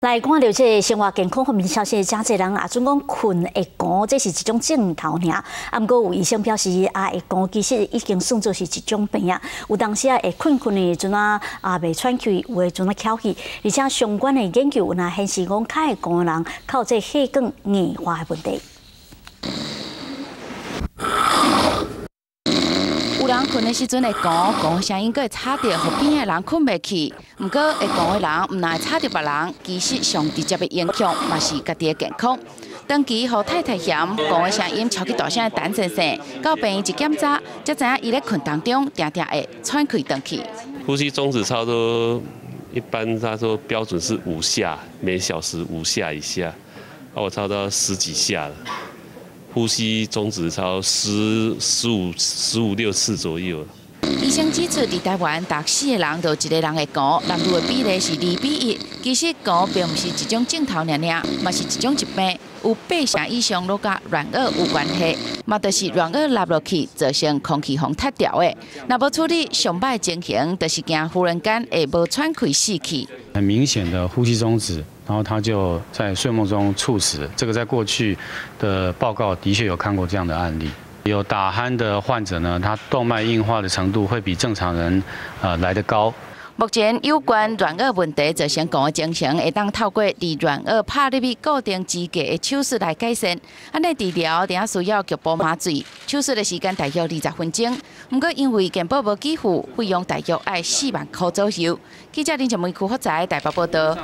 来看到这生活健康方面消息，真侪人总讲困会寒，这是一种症头尔。啊，毋过有医生表示，会寒其实已经算作是一种病啊。有当时会困的阵袂喘气，有的阵翘气，而且相关的研究显示讲，较会寒的人靠这血管硬化的问题。有人困的时阵会寒声音，佫会吵着互边的人困袂去。毋过会寒的人，毋但会吵着别人，其实上直接的影响嘛是家己的健康。长期互太太嫌寒的声音超级大声的陈先生，到病院一检查，才知影伊咧困当中常常会喘气断气。呼吸中止操都一般，他说标准是5下，每小时5下以下，我操到10几下了。 呼吸中止操15、16次左右。医生指出，伫台湾达4个人就1个人会寒，男女的比例是2:1。其实寒并不是一种症头尔，嘛是一种疾病，有8成以上都甲软腭有关系，嘛就是软腭落落去，造成空气风塌掉的。若无处理，上歹情形就是惊忽然间会无喘气死去。很明显的呼吸中止。 然后他就在睡梦中猝死，这个在过去的报告的确有看过这样的案例。有打鼾的患者呢，他动脉硬化的程度会比正常人来得高。目前有关软腭问题造成寒的情形，会当透过伫软腭拍入去固定支架的手术来改善。安尼治疗定需要局部麻醉，手术的时间大约20分钟。不过因为健保无给付，费用大约要4万块左右。记者林前梅区发在台北报道。